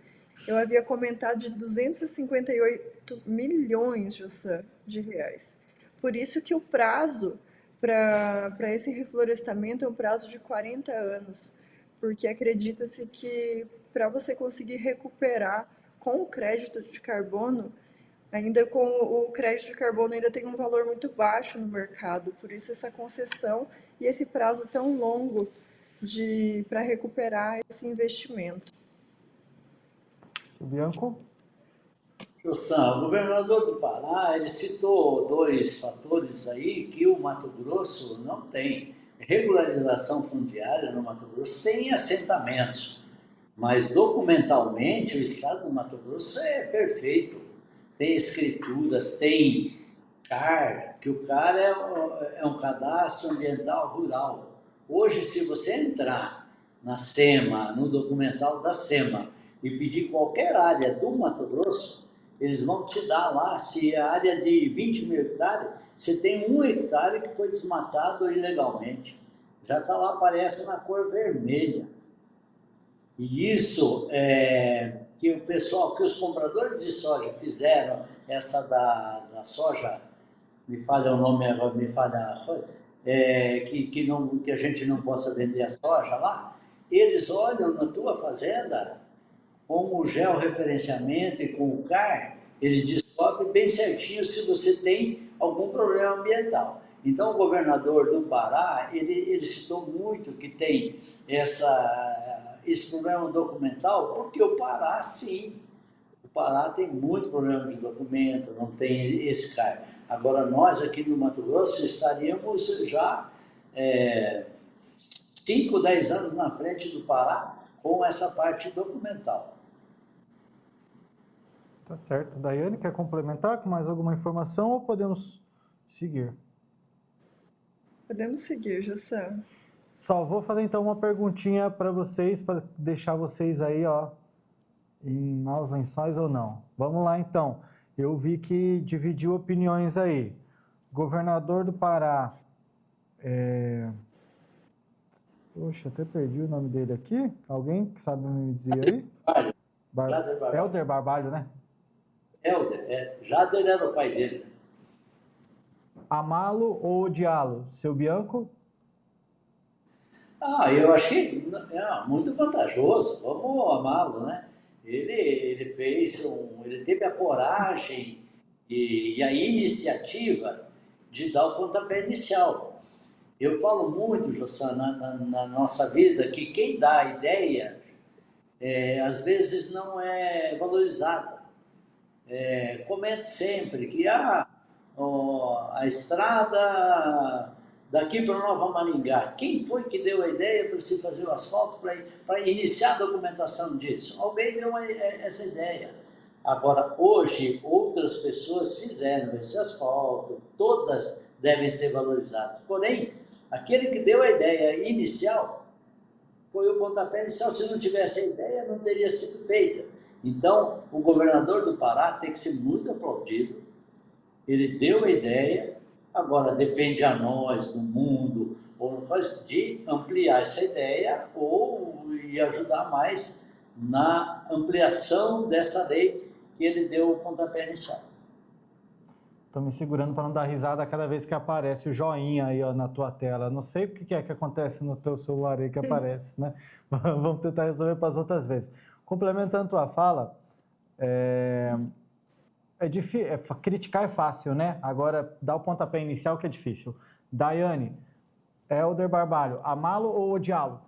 Eu havia comentado de 258 milhões, Jussan, de reais. Por isso que o prazo para esse reflorestamento é um prazo de 40 anos, porque acredita-se que para você conseguir recuperar com o crédito de carbono, ainda com o crédito de carbono ainda tem um valor muito baixo no mercado, por isso essa concessão e esse prazo tão longo para recuperar esse investimento. Bianco? O governador do Pará, ele citou dois fatores aí que o Mato Grosso não tem. Regularização fundiária no Mato Grosso tem assentamentos, mas documentalmente o estado do Mato Grosso é perfeito. Tem escrituras, tem CAR, que o CAR é um cadastro ambiental rural. Hoje, se você entrar na SEMA, no documental da SEMA, e pedir qualquer área do Mato Grosso, eles vão te dar lá, se a área de 20 mil hectares, você tem 1 hectare que foi desmatado ilegalmente. Já está lá, aparece na cor vermelha. E isso que o pessoal, que os compradores de soja fizeram, essa da soja, me falha o nome agora, me falha, que a gente não possa vender a soja lá, eles olham na tua fazenda, com o georreferenciamento e com o CAR, eles descobrem bem certinho se você tem algum problema ambiental. Então, o governador do Pará, ele citou muito que tem esse problema documental, porque o Pará, sim, o Pará tem muito problema de documento, não tem esse CAR. Agora, nós aqui no Mato Grosso estaríamos já 5, 10 anos na frente do Pará com essa parte documental. Tá certo. Daiane, quer complementar com mais alguma informação ou podemos seguir? Podemos seguir, Jussan. Só vou fazer então uma perguntinha para vocês, para deixar vocês aí, ó, em maus lençóis ou não. Vamos lá então. Eu vi que dividiu opiniões aí. Governador do Pará. Poxa, até perdi o nome dele aqui. Alguém que sabe me dizer aí? Helder Barbalho, né? Helder, Jader era o pai dele. Amá-lo ou odiá-lo? Seu Bianco? Eu achei muito vantajoso, vamos amá-lo, né? Ele teve a coragem e a iniciativa de dar o pontapé inicial. Eu falo muito, Jossan, na nossa vida, que quem dá a ideia, às vezes não é valorizado. Comento sempre que a estrada daqui para Nova Maringá, quem foi que deu a ideia para se fazer o asfalto, para iniciar a documentação disso? Alguém deu essa ideia. Agora, hoje, outras pessoas fizeram esse asfalto, todas devem ser valorizadas. Porém, aquele que deu a ideia inicial foi o pontapé inicial. Se não tivesse a ideia, não teria sido feita. Então, o governador do Pará tem que ser muito aplaudido. Ele deu a ideia, agora depende a nós, do mundo, ou de ampliar essa ideia e ajudar mais na ampliação dessa lei que ele deu o pontapé inicial. Estou me segurando para não dar risada cada vez que aparece o joinha aí ó, na tua tela. Não sei o que é que acontece no teu celular aí que aparece, né? Vamos tentar resolver para as outras vezes. Complementando a tua fala, criticar é fácil, né? Agora, dar o pontapé inicial que é difícil. Daiane, Helder Barbalho, amá-lo ou odiá-lo?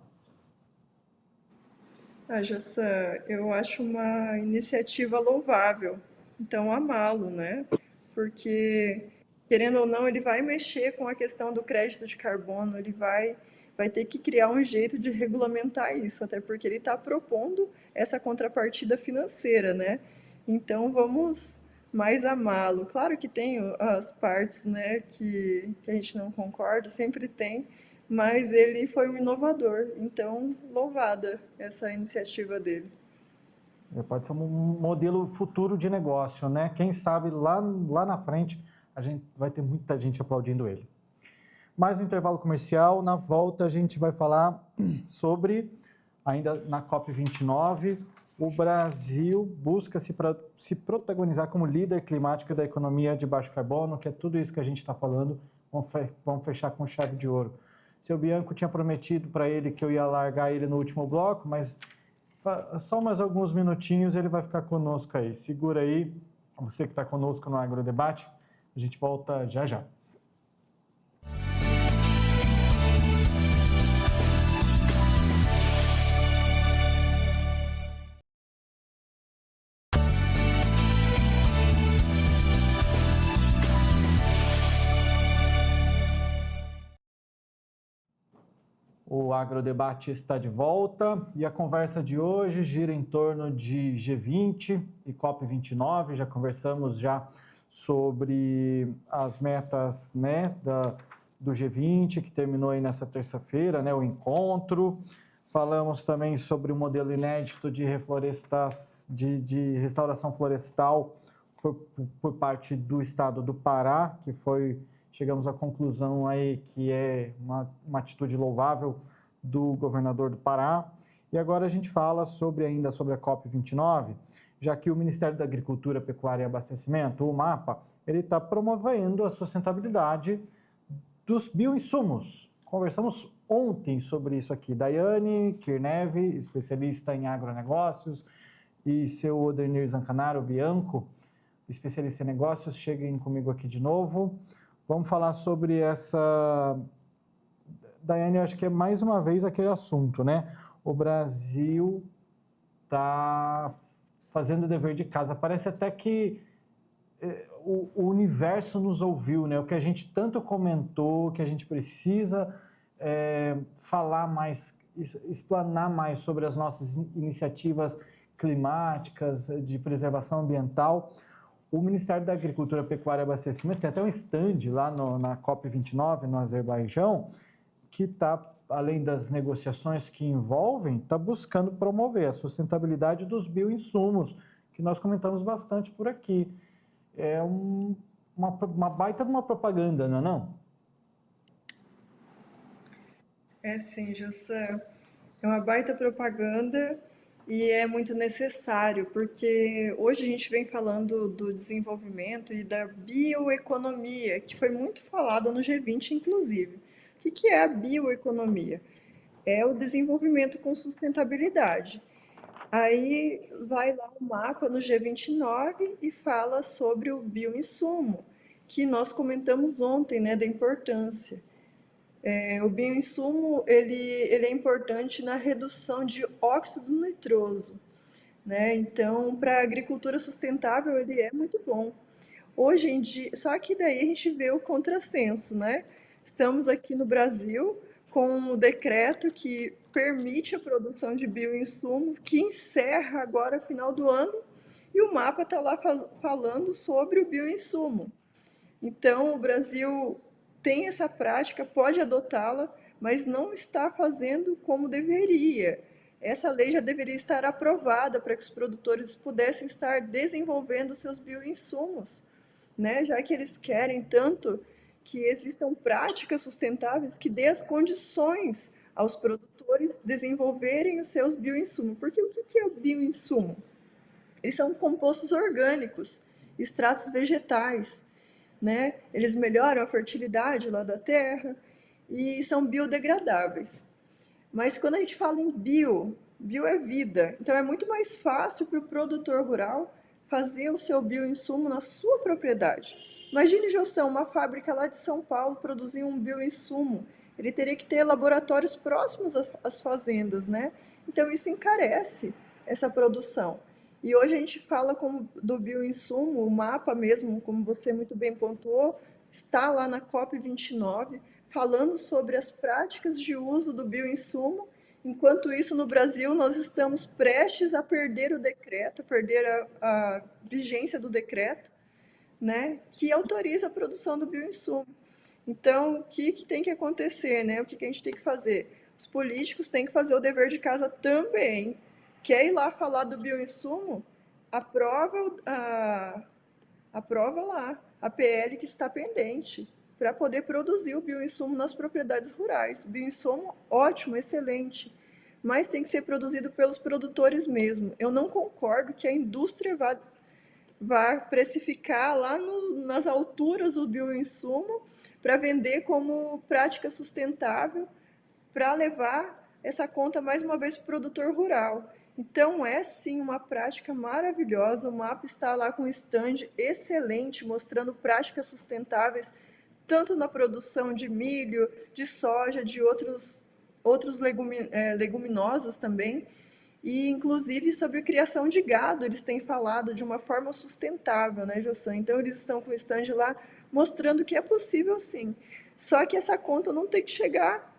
Jassa, eu acho uma iniciativa louvável. Então, amá-lo, né? Porque, querendo ou não, ele vai mexer com a questão do crédito de carbono, vai ter que criar um jeito de regulamentar isso, até porque ele está propondo essa contrapartida financeira, né? Então, vamos mais amá-lo. Claro que tem as partes, né, que a gente não concorda, sempre tem, mas ele foi um inovador, então louvada essa iniciativa dele. Pode ser um modelo futuro de negócio, né? Quem sabe lá na frente a gente vai ter muita gente aplaudindo ele. Mais um intervalo comercial. Na volta a gente vai falar sobre, ainda na COP29, o Brasil busca se protagonizar como líder climático da economia de baixo carbono, que é tudo isso que a gente está falando. Vamos fechar com chave de ouro. Seu Bianco tinha prometido para ele que eu ia largar ele no último bloco, mas só mais alguns minutinhos ele vai ficar conosco aí. Segura aí, você que está conosco no Agrodebate, a gente volta já já. O Agrodebate está de volta e a conversa de hoje gira em torno de G20 e COP29. Já conversamos sobre as metas, né, do G20, que terminou aí nessa terça-feira, né, o encontro. Falamos também sobre o modelo inédito de restauração florestal por parte do estado do Pará, que chegamos à conclusão aí que é uma atitude louvável do governador do Pará. E agora a gente fala ainda sobre a COP29, já que o Ministério da Agricultura, Pecuária e Abastecimento, o MAPA, ele está promovendo a sustentabilidade dos bioinsumos. Conversamos ontem sobre isso aqui. Daiane Kirneve, especialista em agronegócios, e seu Odenir Zancanaro Bianco, especialista em negócios, cheguem comigo aqui de novo. Vamos falar sobre essa... Daiane, eu acho que é mais uma vez aquele assunto, né? O Brasil está fazendo o dever de casa. Parece até que o universo nos ouviu, né? O que a gente tanto comentou, que a gente precisa falar mais, explanar mais sobre as nossas iniciativas climáticas, de preservação ambiental. O Ministério da Agricultura, Pecuária e Abastecimento tem até um stand lá na COP29, no Azerbaijão, que está, além das negociações que envolvem, está buscando promover a sustentabilidade dos bioinsumos, que nós comentamos bastante por aqui. É uma baita de uma propaganda, não é não? É sim, José. É uma baita propaganda e é muito necessário, porque hoje a gente vem falando do desenvolvimento e da bioeconomia, que foi muito falada no G20, inclusive. O que é a bioeconomia? É o desenvolvimento com sustentabilidade. Aí vai lá o mapa no G29 e fala sobre o bioinsumo, que nós comentamos ontem, né, da importância. O bioinsumo, ele é importante na redução de óxido nitroso, né? Então, para a agricultura sustentável, ele é muito bom. Hoje em dia, só que daí a gente vê o contrassenso, né? Estamos aqui no Brasil com um decreto que permite a produção de bioinsumo, que encerra agora final do ano, e o mapa está lá falando sobre o bioinsumo. Então, o Brasil tem essa prática, pode adotá-la, mas não está fazendo como deveria. Essa lei já deveria estar aprovada para que os produtores pudessem estar desenvolvendo seus bioinsumos, né? Já que eles querem tanto que existam práticas sustentáveis que dê as condições aos produtores desenvolverem os seus bioinsumos. Porque o que é o bioinsumo? Eles são compostos orgânicos, extratos vegetais, né? Eles melhoram a fertilidade lá da terra e são biodegradáveis. Mas quando a gente fala em bio é vida. Então é muito mais fácil para o produtor rural fazer o seu bioinsumo na sua propriedade. Imagine, Joção, uma fábrica lá de São Paulo produzir um bioinsumo. Ele teria que ter laboratórios próximos às fazendas, né? Então isso encarece essa produção. E hoje a gente fala do bioinsumo, o mapa mesmo, como você muito bem pontuou, está lá na COP29, falando sobre as práticas de uso do bioinsumo. Enquanto isso, no Brasil, nós estamos prestes a perder o decreto, perder a vigência do decreto, né, que autoriza a produção do bioinsumo. Então, o que tem que acontecer, né? O que a gente tem que fazer? Os políticos têm que fazer o dever de casa também. Quer ir lá falar do bioinsumo? Aprova lá a PL que está pendente para poder produzir o bioinsumo nas propriedades rurais. Bioinsumo ótimo, excelente, mas tem que ser produzido pelos produtores mesmo. Eu não concordo que a indústria vá precificar lá nas alturas o bioinsumo para vender como prática sustentável, para levar essa conta mais uma vez para o produtor rural. Então, é sim uma prática maravilhosa. O MAPA está lá com um stand excelente, mostrando práticas sustentáveis, tanto na produção de milho, de soja, de outros leguminosas também, e inclusive sobre a criação de gado, eles têm falado de uma forma sustentável, né, Jossan? Então, eles estão com o stand lá mostrando que é possível sim. Só que essa conta não tem que chegar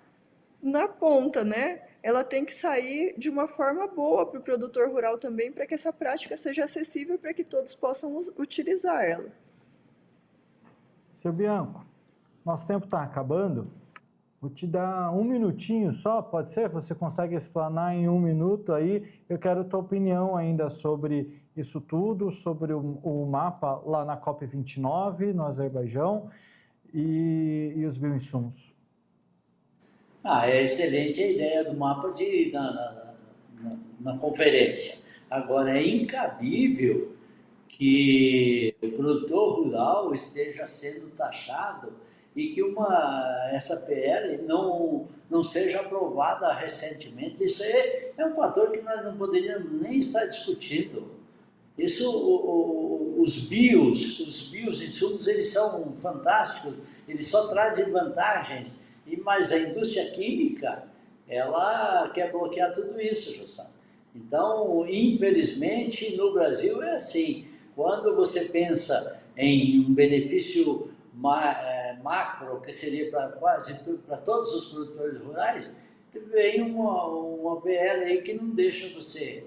na ponta, né? Ela tem que sair de uma forma boa para o produtor rural também, para que essa prática seja acessível para que todos possam utilizar ela. Seu Bianco, nosso tempo está acabando. Vou te dar um minutinho só, pode ser? Você consegue explanar em um minuto aí? Eu quero a tua opinião ainda sobre isso tudo, sobre o mapa lá na COP29, no Azerbaijão, e os bioinsumos. É excelente a ideia do mapa na conferência. Agora, é incabível que o produtor rural esteja sendo taxado e que essa PL não seja aprovada recentemente. Isso é um fator que nós não poderíamos nem estar discutindo. Os bioinsumos, eles são fantásticos, eles só trazem vantagens. Mas a indústria química, ela quer bloquear tudo isso, já sabe. Então, infelizmente, no Brasil é assim. Quando você pensa em um benefício macro, que seria para todos os produtores rurais, vem uma PL aí que não deixa você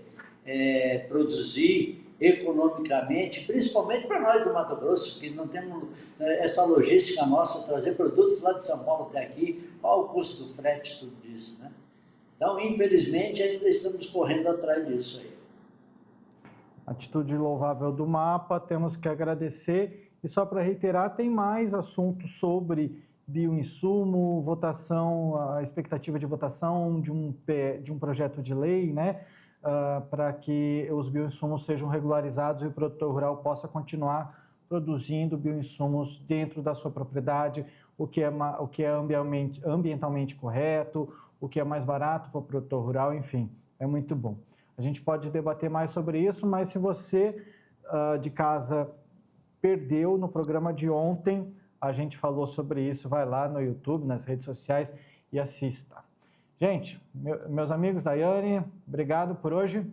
produzir economicamente, principalmente para nós do Mato Grosso, que não temos essa logística nossa, trazer produtos lá de São Paulo até aqui, qual o custo do frete, tudo isso, né? Então, infelizmente, ainda estamos correndo atrás disso aí. Atitude louvável do mapa, temos que agradecer. E só para reiterar, tem mais assuntos sobre bioinsumo, votação, a expectativa de votação de um projeto de lei, né? Para que os bioinsumos sejam regularizados e o produtor rural possa continuar produzindo bioinsumos dentro da sua propriedade, o que é ambientalmente correto, o que é mais barato para o produtor rural, enfim, é muito bom. A gente pode debater mais sobre isso, mas se você de casa perdeu no programa de ontem, a gente falou sobre isso, vai lá no YouTube, nas redes sociais e assista. Gente, meus amigos, Daiane, obrigado por hoje.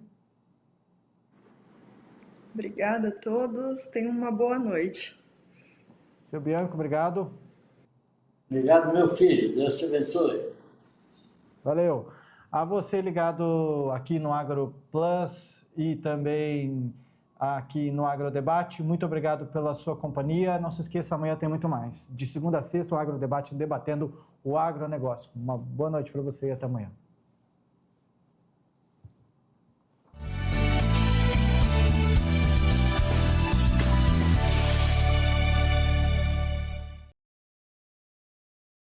Obrigada a todos, tenham uma boa noite. Seu Bianco, obrigado. Obrigado, meu filho, Deus te abençoe. Valeu. A você ligado aqui no Agro Plus e também aqui no Agrodebate, muito obrigado pela sua companhia. Não se esqueça, amanhã tem muito mais. De segunda a sexta, o Agrodebate debatendo o agronegócio. Uma boa noite para você e até amanhã.